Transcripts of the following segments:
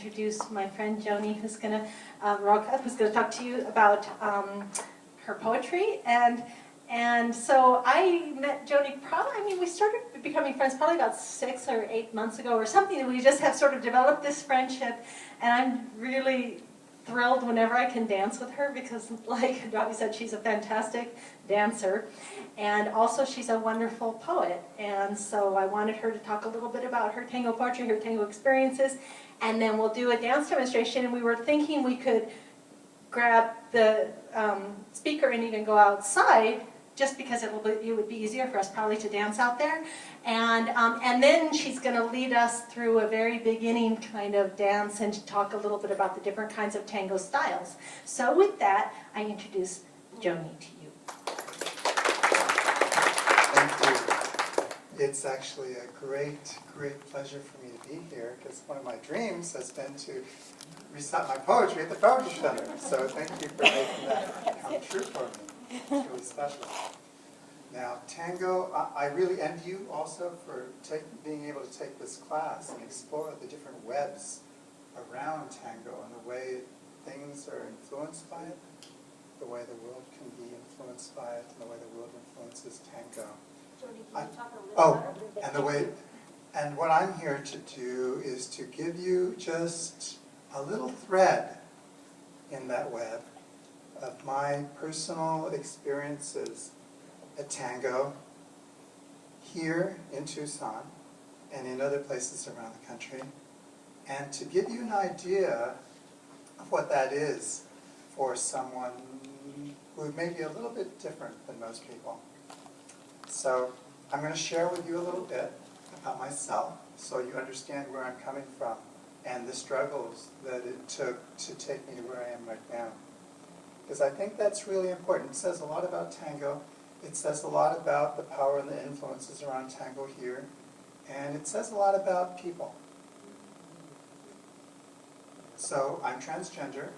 introduce my friend Jurni, who's going to Roca, who's going to talk to you about her poetry. And so I met Jurni probably, I mean, we started becoming friends probably about 6 or 8 months ago or something. We just have sort of developed this friendship, and I'm really thrilled whenever I can dance with her because, like Robbie said, she's a fantastic dancer, and also she's a wonderful poet. And so I wanted her to talk a little bit about her tango poetry, her tango experiences, and then we'll do a dance demonstration. And we were thinking we could grab the speaker and even go outside, just because it would be easier for us probably to dance out there. And then she's going to lead us through a very beginning kind of dance and talk a little bit about the different kinds of tango styles. So with that, I introduce Jurni to you. Thank you. It's actually a great, great pleasure for me to be here, because one of my dreams has been to recite my poetry at the Poetry Center. So thank you for making that come true for me. It's really special. Now, tango, I really envy you also for being able to take this class and explore the different webs around tango and the way things are influenced by it, the way the world can be influenced by it, and the way the world influences tango. Jurni, can you talk a little bit? And the way, and what I'm here to do is to give you just a little thread in that web of my personal experiences at tango here in Tucson and in other places around the country, and to give you an idea of what that is for someone who may be a little bit different than most people. So I'm going to share with you a little bit about myself so you understand where I'm coming from and the struggles that it took to take me to where I am right now. Because I think that's really important. It says a lot about tango. It says a lot about the power and the influences around tango here. And it says a lot about people. So I'm transgender.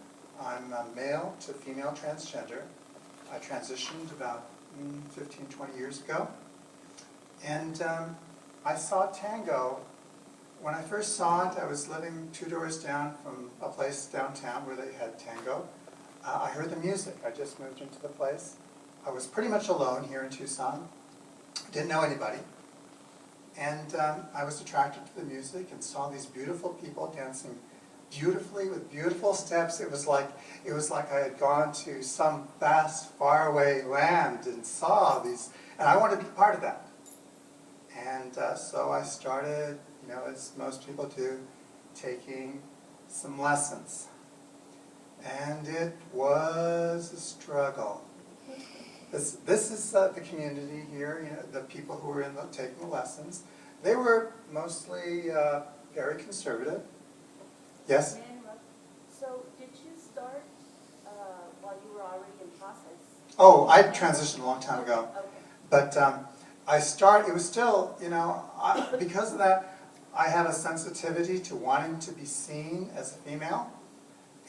I'm a male to female transgender. I transitioned about 15, 20 years ago. And I saw tango. When I first saw it, I was living 2 doors down from a place downtown where they had tango. I heard the music. I just moved into the place. I was pretty much alone here in Tucson. Didn't know anybody. And I was attracted to the music and saw these beautiful people dancing beautifully with beautiful steps. It was like I had gone to some vast, faraway land and saw these, and I wanted to be part of that. And so I started, you know, as most people do, taking some lessons. And it was a struggle. This is the community here, you know, the people who were taking the lessons. They were mostly very conservative. Yes? So did you start while you were already in process? Oh, I transitioned a long time ago. Okay. But it was still, you know, because of that, I have a sensitivity to wanting to be seen as a female.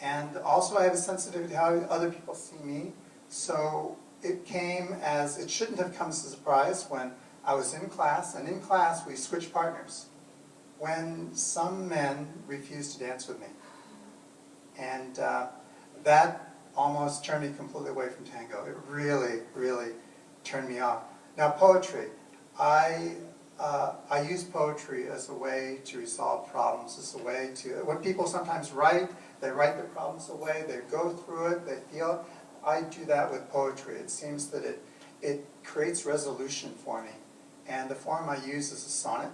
And also I have a sensitivity to how other people see me. So it came as, it shouldn't have come as a surprise when I was in class, and in class we switched partners when some men refused to dance with me. And that almost turned me completely away from tango. It really, really turned me off. Now poetry. I use poetry as a way to resolve problems, as a way to, when people sometimes write, they write their problems away, they go through it, they feel it. I do that with poetry. It seems that it creates resolution for me. And the form I use is a sonnet,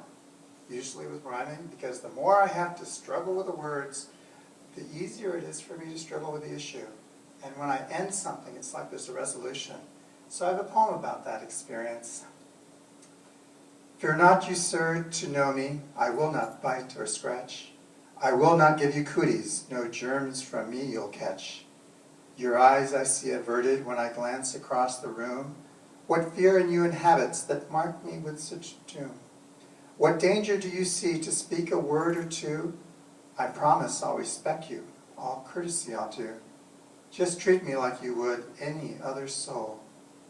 usually with rhyming, because the more I have to struggle with the words, the easier it is for me to struggle with the issue. And when I end something, it's like there's a resolution. So I have a poem about that experience. Fear not, you sir, to know me. I will not bite or scratch. I will not give you cooties. No germs from me you'll catch. Your eyes I see averted when I glance across the room. What fear in you inhabits that mark me with such doom? What danger do you see to speak a word or two? I promise I'll respect you. All courtesy I'll do. Just treat me like you would any other soul.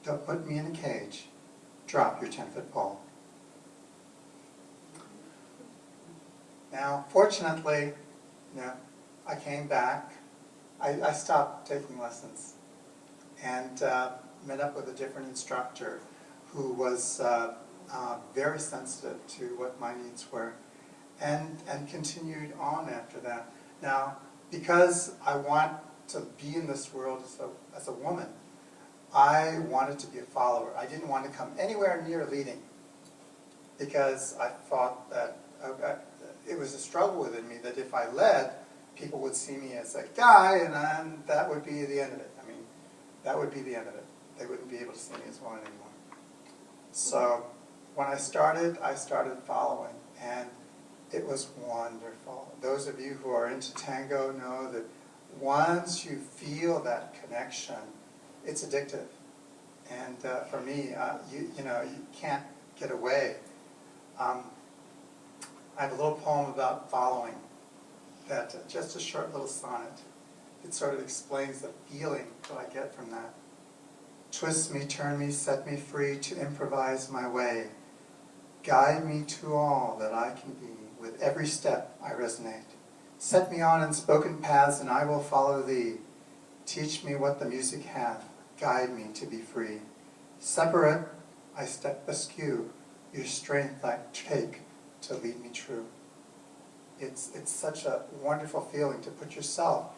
Don't put me in a cage. Drop your 10-foot pole. Now, fortunately, Yeah, I came back. I stopped taking lessons and met up with a different instructor who was very sensitive to what my needs were, and continued on after that. Now, because I want to be in this world as a woman, I wanted to be a follower. I didn't want to come anywhere near leading because I thought that it was a struggle within me that if I led, people would see me as a guy, and that would be the end of it. I mean, that would be the end of it. They wouldn't be able to see me as a woman anymore. So when I started following, and it was wonderful. Those of you who are into tango know that once you feel that connection, it's addictive. And for me, you know, you can't get away. I have a little poem about following, that just a short little sonnet. It sort of explains the feeling that I get from that. Twist me, turn me, set me free to improvise my way. Guide me to all that I can be. With every step I resonate. Set me on unspoken paths and I will follow thee. Teach me what the music hath. Guide me to be free. Separate, I step askew. Your strength I take to lead me true. It's such a wonderful feeling to put yourself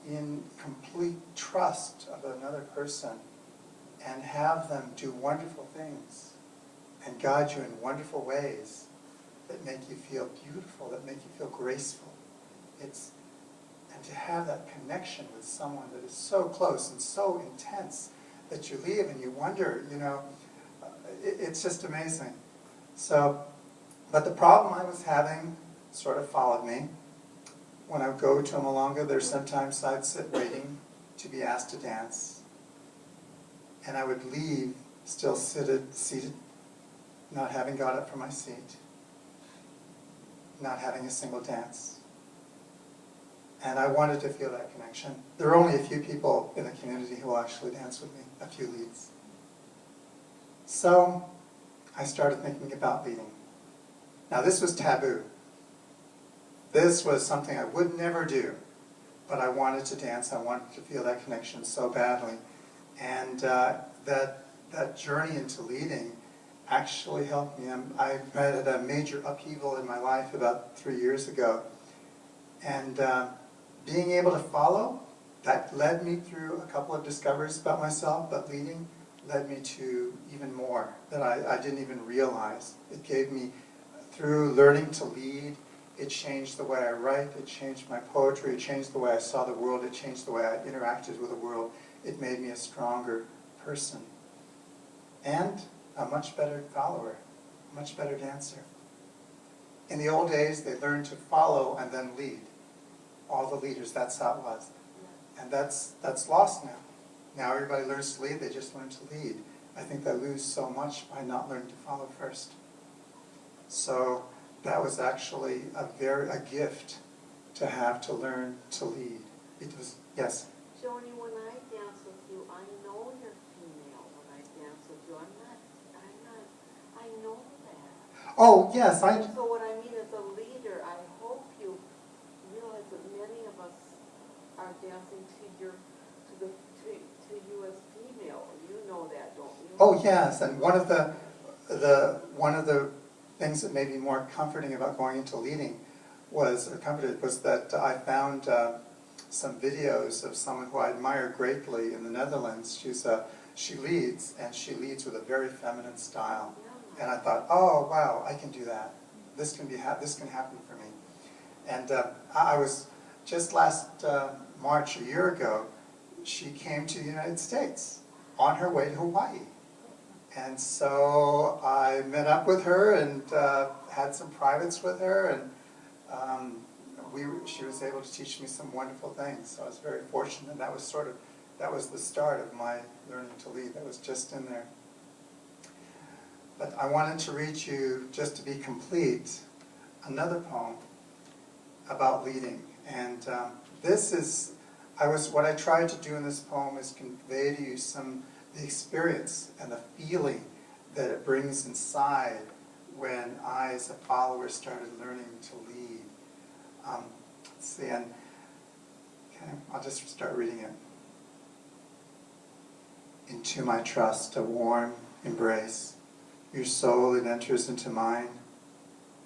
in complete trust of another person and have them do wonderful things and guide you in wonderful ways that make you feel beautiful, that make you feel graceful. And to have that connection with someone that is so close and so intense that you leave and you wonder, you know, it's just amazing. So, but the problem I was having sort of followed me. When I would go to a Malanga, there's sometimes I'd sit waiting to be asked to dance. And I would leave still seated, not having got up from my seat, not having a single dance. And I wanted to feel that connection. There are only a few people in the community who will actually dance with me, a few leads. So I started thinking about leading. Now this was taboo. This was something I would never do, but I wanted to dance. I wanted to feel that connection so badly. And that journey into leading actually helped me. I had a major upheaval in my life about 3 years ago. And being able to follow, that led me through a couple of discoveries about myself, but leading led me to even more that I didn't even realize. It gave me, through learning to lead, it changed the way I write, it changed my poetry, it changed the way I saw the world, it changed the way I interacted with the world. It made me a stronger person. And a much better follower, a much better dancer. In the old days, they learned to follow and then lead. All the leaders, that's how it was. And that's lost now. Now everybody learns to lead, they just learn to lead. I think they lose so much by not learning to follow first. So that was actually a gift to have to learn to lead. It was, yes? Joni, when I dance with you, I know you're female when I dance with you. I know that. Oh, yes, So what I mean as a leader, I hope you realize that many of us are dancing to you as female. You know that, don't you? Oh, yes, and one of the things that made me more comforting about going into leading was that I found some videos of someone who I admire greatly in the Netherlands. She leads, and she leads with a very feminine style. And I thought, oh wow, I can do that. This can happen for me. And I was just last March, a year ago, she came to the United States on her way to Hawaii. And so I met up with her and had some privates with her, and she was able to teach me some wonderful things. So I was very fortunate. That was the start of my learning to lead. That was just in there. But I wanted to read you, just to be complete, another poem about leading. And what I tried to do in this poem is convey to you the experience and the feeling that it brings inside when I, as a follower, started learning to lead. Let's see, and okay, I'll just start reading it. Into my trust, a warm embrace. Your soul, it enters into mine.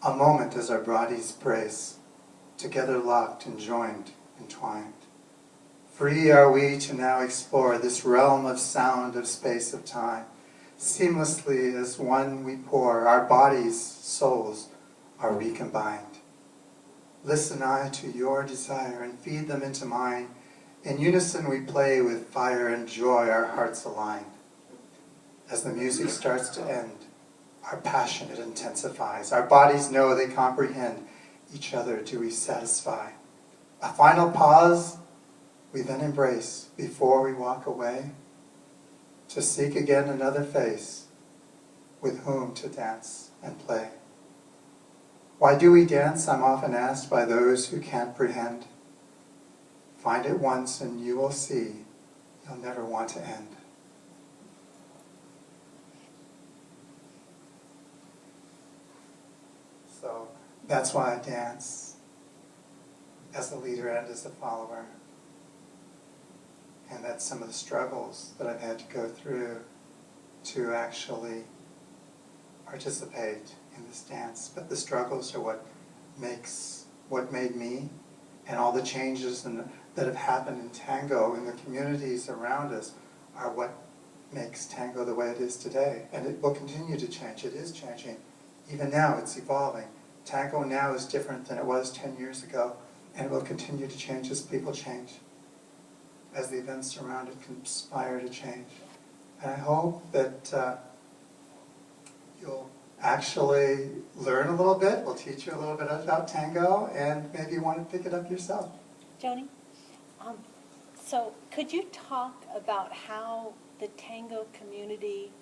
A moment as our bodies brace, together locked and joined, entwined. Free are we to now explore this realm of sound, of space, of time. Seamlessly as one we pour, our bodies, souls are recombined. Listen I to your desire and feed them into mine. In unison we play with fire and joy, our hearts align. As the music starts to end, our passion it intensifies. Our bodies know they comprehend. Each other do we satisfy. A final pause we then embrace before we walk away, to seek again another face with whom to dance and play. Why do we dance, I'm often asked by those who can't prehend. Find it once and you will see you'll never want to end. So that's why I dance, as a leader and as a follower. And that's some of the struggles that I've had to go through to actually participate in this dance. But the struggles are what made me, and all the changes that have happened in tango in the communities around us are what makes tango the way it is today. And it will continue to change. It is changing. Even now, it's evolving. Tango now is different than it was 10 years ago, and it will continue to change as people change, as the events around it conspire to change. And I hope that you'll actually learn a little bit. We'll teach you a little bit about tango, and maybe you want to pick it up yourself. Joni, so could you talk about how the tango community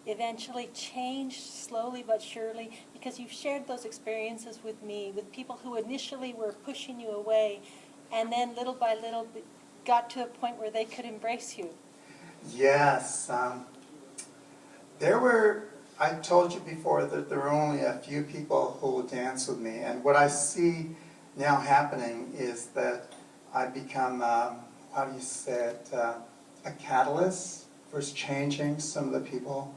eventually changed slowly but surely? Because you've shared those experiences with me, with people who initially were pushing you away, and then little by little got to a point where they could embrace you. Yes. I told you before that there were only a few people who will dance with me, and what I see now happening is that I've become, how do you say it, a catalyst for changing some of the people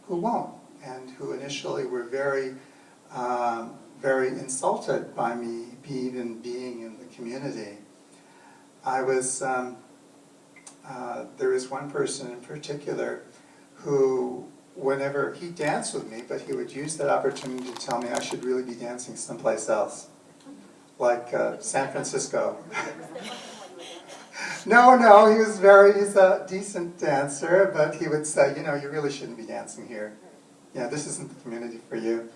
who won't, and who initially were very, very insulted by me even being in the community. I was, there was one person in particular who, whenever he danced with me, but he would use that opportunity to tell me I should really be dancing someplace else, like San Francisco. No, he's a decent dancer, but he would say, you know, you really shouldn't be dancing here. Yeah, this isn't the community for you.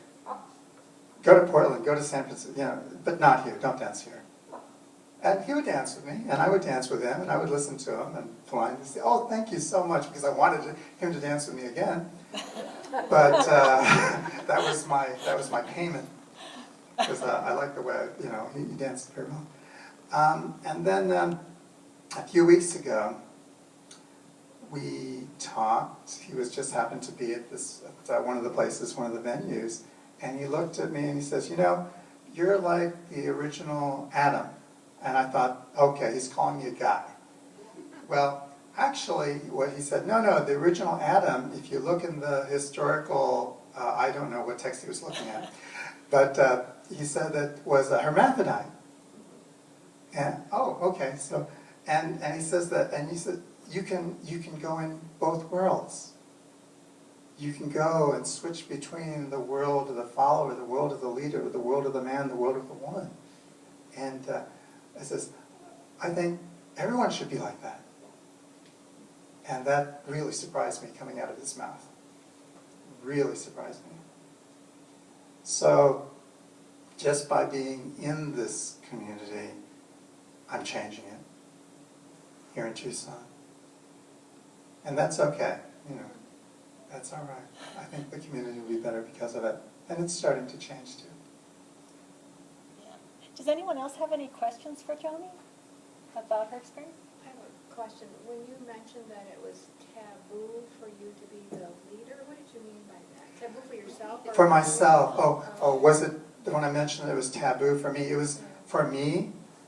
Go to Portland, go to San Francisco, but not here, don't dance here. And he would dance with me, and I would dance with him, and I would listen to him, and politely say, oh, thank you so much, because I wanted him to dance with me again. But that was my payment, because I like the way, he danced very well. And then a few weeks ago, we talked. He was just happened to be at one of the places, one of the venues, and he looked at me and he says, you're like the original Adam. And I thought, okay, he's calling me a guy. Well, actually, what he said, no, the original Adam, if you look in the historical, I don't know what text he was looking at, but he said that was a hermaphrodite. And, oh, okay, so, and he says that, and he said, you can go in both worlds. You can go and switch between the world of the follower, the world of the leader, the world of the man, the world of the woman. And I says, I think everyone should be like that. And that really surprised me coming out of his mouth. Really surprised me. So, just by being in this community, I'm changing it here in Tucson. And that's okay, that's all right. I think the community will be better because of it. And it's starting to change too. Does anyone else have any questions for Joni about her experience? I have a question. When you mentioned that it was taboo for you to be the leader, what did you mean by that? Taboo for yourself? Or for myself. Oh, was it, when I mentioned it was taboo for me, it was For me,